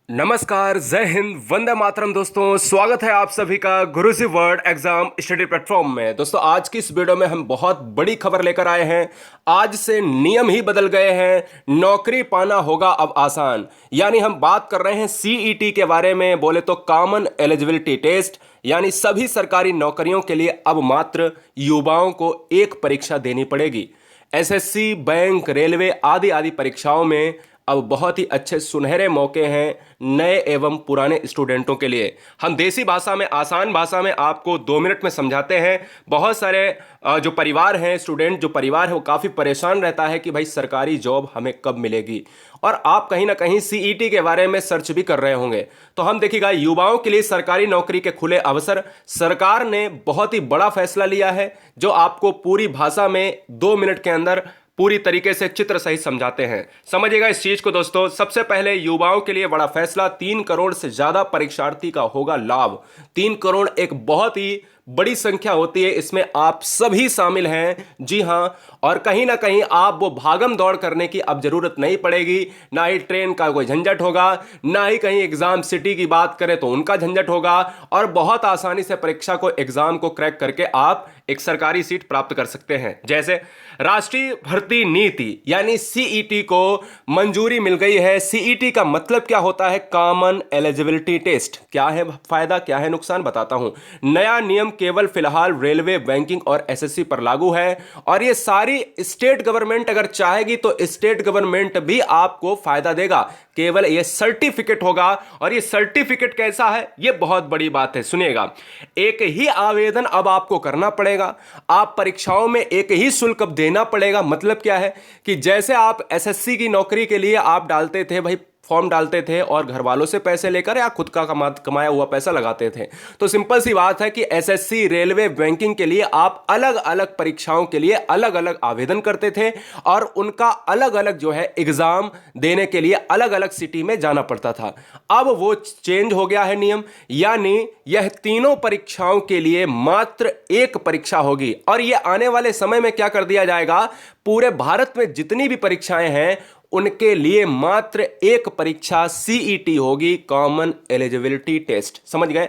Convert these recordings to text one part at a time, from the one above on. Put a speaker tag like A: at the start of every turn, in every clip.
A: नमस्कार, जय हिंद, वंदे मातरम। दोस्तों, स्वागत है आप सभी का गुरुजी वर्ल्ड एग्जाम स्टडी प्लेटफॉर्म में। दोस्तों, आज की इस वीडियो में हम बहुत बड़ी खबर लेकर आए हैं। आज से नियम ही बदल गए हैं, नौकरी पाना होगा अब आसान। यानी हम बात कर रहे हैं सीईटी के बारे में, बोले तो कॉमन एलिजिबिलिटी टेस्ट। यानी सभी सरकारी नौकरियों के लिए अब मात्र युवाओं को एक परीक्षा देनी पड़ेगी। एसएससी, बैंक, रेलवे आदि आदि परीक्षाओं में अब बहुत ही अच्छे सुनहरे मौके हैं नए एवं पुराने स्टूडेंटों के लिए। हम देसी भाषा में, आसान भाषा में आपको 2 मिनट में समझाते हैं। बहुत सारे जो परिवार हैं, स्टूडेंट जो परिवार है, वो काफ़ी परेशान रहता है कि भाई सरकारी जॉब हमें कब मिलेगी। और आप कहीं ना कहीं सीईटी के बारे में सर्च भी कर रहे होंगे। तो हम देखिएगा, युवाओं के लिए सरकारी नौकरी के खुले अवसर। सरकार ने बहुत ही बड़ा फैसला लिया है, जो आपको पूरी भाषा में 2 मिनट के अंदर पूरी तरीके से चित्र सहित समझाते हैं। समझिएगा इस चीज को दोस्तों। सबसे पहले युवाओं के लिए बड़ा फैसला, 3 करोड़ से ज्यादा परीक्षार्थी का होगा लाभ। 3 करोड़ एक बहुत ही बड़ी संख्या होती है, इसमें आप सभी शामिल हैं। जी हां, और कहीं ना कहीं आप वो भागम दौड़ करने की अब जरूरत नहीं पड़ेगी। ना ही ट्रेन का कोई झंझट होगा, ना ही कहीं एग्जाम सिटी की बात करें तो उनका झंझट होगा। और बहुत आसानी से परीक्षा को, एग्जाम को क्रैक करके आप एक सरकारी सीट प्राप्त कर सकते हैं। जैसे राष्ट्रीय भर्ती नीति यानी सीईटी को मंजूरी मिल गई है। सीईटी का मतलब क्या होता है? Common eligibility test. क्या है फायदा, क्या है नुकसान, बताता हूं। नया नियम केवल फिलहाल रेलवे, बैंकिंग और एसएससी पर लागू है। और ये सारी स्टेट गवर्नमेंट अगर चाहेगी तो स्टेट गवर्नमेंट भी आपको फायदा देगा। केवल ये सर्टिफिकेट होगा। और ये सर्टिफिकेट कैसा है, ये बहुत बड़ी बात है, सुनिएगा। एक ही आवेदन अब आपको करना पड़ेगा। आप परीक्षाओं में एक ही शुल्क अब देना पड़ेगा। मतलब क्या है कि जैसे आप एसएससी की नौकरी के लिए आप डालते थे भाई, फॉर्म डालते थे और घर वालों से पैसे लेकर या खुद का कमाया हुआ पैसा लगाते थे, तो सिंपल सी बात है कि एसएससी, रेलवे, बैंकिंग के लिए आप अलग अलग परीक्षाओं के लिए अलग अलग आवेदन करते थे और उनका अलग अलग जो है एग्जाम देने के लिए अलग अलग सिटी में जाना पड़ता था। अब वो चेंज हो गया है नियम, यानी यह तीनों परीक्षाओं के लिए मात्र एक परीक्षा होगी। और यह आने वाले समय में क्या कर दिया जाएगा, पूरे भारत में जितनी भी परीक्षाएं हैं उनके लिए मात्र एक परीक्षा सीईटी होगी, कॉमन एलिजिबिलिटी टेस्ट। समझ गए?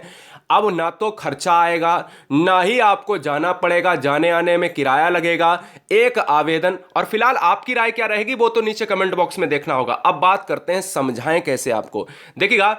A: अब ना तो खर्चा आएगा, ना ही आपको जाना पड़ेगा, जाने आने में किराया लगेगा। एक आवेदन। और फिलहाल आपकी राय क्या रहेगी वो तो नीचे कमेंट बॉक्स में देखना होगा। अब बात करते हैं, समझाएं कैसे आपको। देखिएगा,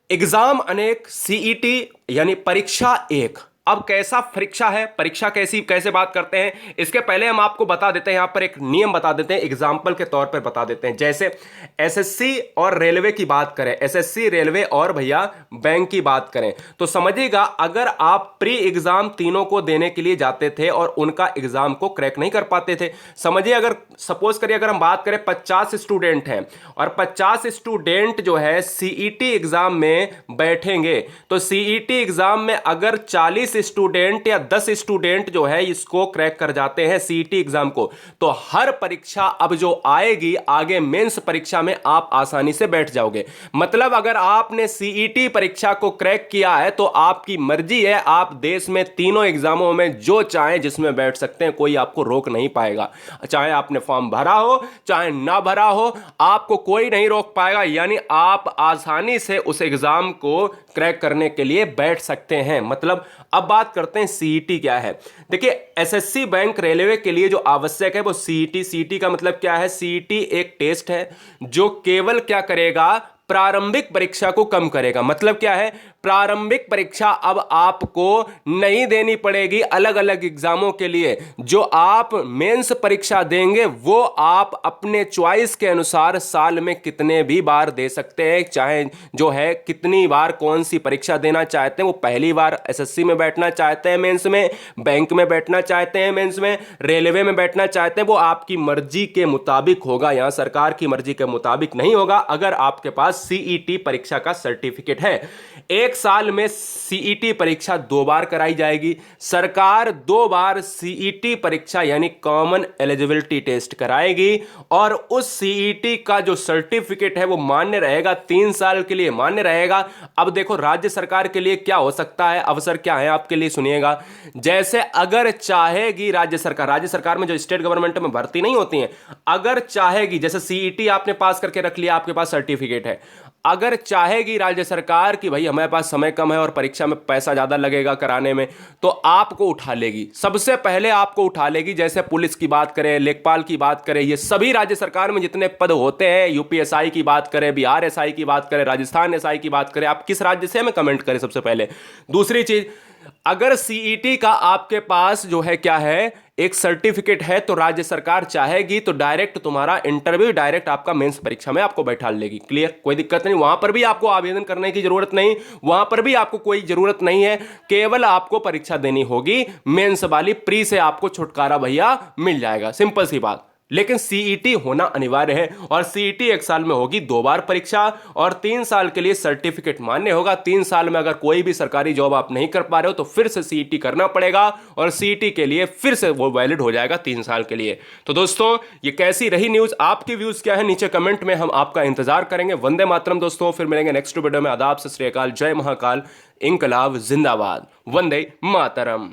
A: एग्जाम अनेक, सीईटी यानी परीक्षा एक। अब कैसा परीक्षा है, परीक्षा कैसे बात करते हैं, इसके पहले हम आपको बता देते हैं, यहां पर एक नियम बता देते हैं, एग्जाम्पल के तौर पर बता देते हैं। जैसे एसएससी और रेलवे की बात करें, एसएससी, रेलवे और भैया बैंक की बात करें, तो समझिएगा, अगर आप प्री एग्जाम तीनों को देने के लिए जाते थे और उनका एग्जाम को क्रैक नहीं कर पाते थे, समझिए अगर सपोज करिए अगर हम बात करें 50 स्टूडेंट हैं और 50 स्टूडेंट जो है सीईटी एग्जाम में बैठेंगे, तो सीईटी एग्जाम में अगर 40 स्टूडेंट या 10 स्टूडेंट जो है इसको क्रैक कर जाते हैं सीईटी एग्जाम को, तो हर परीक्षा अब जो आएगी आगे मेंस परीक्षा में आप आसानी से बैठ जाओगे। मतलब अगर आपने सीईटी परीक्षा को क्रैक किया है तो आपकी मर्जी है, आप देश में तीनों एग्जामों में जो चाहें जिसमें बैठ सकते हैं, कोई आपको रोक नहीं पाएगा। चाहे आपने फॉर्म भरा हो चाहे ना भरा हो, आपको कोई नहीं रोक पाएगा। यानी आप आसानी से उस एग्जाम को क्रैक करने के लिए बैठ सकते हैं। मतलब अब बात करते हैं सीईटी क्या है। देखिए, एसएससी, बैंक, रेलवे के लिए जो आवश्यक है वो सीईटी। सीईटी का मतलब क्या है? सीईटी एक टेस्ट है जो केवल क्या करेगा, प्रारंभिक परीक्षा को कम करेगा। मतलब क्या है, प्रारंभिक परीक्षा अब आपको नहीं देनी पड़ेगी अलग अलग एग्जामों के लिए। जो आप मेंस परीक्षा देंगे वो आप अपने चॉइस के अनुसार साल में कितने भी बार दे सकते हैं। चाहे जो है कितनी बार कौन सी परीक्षा देना चाहते हैं, वो पहली बार एसएससी में बैठना चाहते हैं मेंस में, बैंक में बैठना चाहते हैं मेंस में, रेलवे में बैठना चाहते हैं, वो आपकी मर्जी के मुताबिक होगा। यहां सरकार की मर्जी के मुताबिक नहीं होगा। अगर आपके पास सीईटी परीक्षा का सर्टिफिकेट है, एक साल में सीईटी परीक्षा 2 बार कराई जाएगी। सरकार 2 बार सीईटी परीक्षा यानी कॉमन एलिजिबिलिटी टेस्ट कराएगी और उस सीईटी का जो सर्टिफिकेट है वो मान्य रहेगा, 3 साल के लिए मान्य रहेगा। अब देखो राज्य सरकार के लिए क्या हो सकता है, अवसर क्या है आपके लिए, सुनिएगा। जैसे अगर चाहेगी राज्य सरकार में जो स्टेट गवर्नमेंट में भर्ती नहीं होती है, अगर चाहेगी, जैसे सीईटी आपने पास करके रख लिया, आपके पास सर्टिफिकेट है, अगर चाहेगी राज्य सरकार कि भाई हमारे पास समय कम है और परीक्षा में पैसा ज्यादा लगेगा कराने में, तो आपको उठा लेगी, सबसे पहले आपको उठा लेगी। जैसे पुलिस की बात करें, लेखपाल की बात करें, ये सभी राज्य सरकार में जितने पद होते हैं, यूपीएसआई की बात करें, बिहार एसआई की बात करें, राजस्थान एसआई की बात करें, आप किस राज्य से हमें कमेंट करें सबसे पहले। दूसरी चीज, अगर सीईटी का आपके पास जो है क्या है, एक सर्टिफिकेट है, तो राज्य सरकार चाहेगी तो डायरेक्ट तुम्हारा इंटरव्यू, डायरेक्ट आपका मेंस परीक्षा में आपको बैठा लेगी। क्लियर, कोई दिक्कत नहीं, वहां पर भी आपको आवेदन करने की जरूरत नहीं, वहां पर भी आपको कोई जरूरत नहीं है, केवल आपको परीक्षा देनी होगी मेंस वाली, प्री से आपको छुटकारा भैया मिल जाएगा, सिंपल सी बात। लेकिन सीईटी होना अनिवार्य है, और सीईटी एक साल में होगी 2 बार परीक्षा, और 3 साल के लिए सर्टिफिकेट मान्य होगा। 3 साल में अगर कोई भी सरकारी जॉब आप नहीं कर पा रहे हो तो फिर से सीईटी करना पड़ेगा, और सीईटी के लिए फिर से वो वैलिड हो जाएगा 3 साल के लिए। तो दोस्तों, ये कैसी रही न्यूज, आपके व्यूज क्या है नीचे कमेंट में, हम आपका इंतजार करेंगे। वंदे मातरम दोस्तों, फिर मिलेंगे नेक्स्ट वीडियो में। आदाब, सत श्री अकाल, जय महाकाल, इंकलाब जिंदाबाद, वंदे मातरम।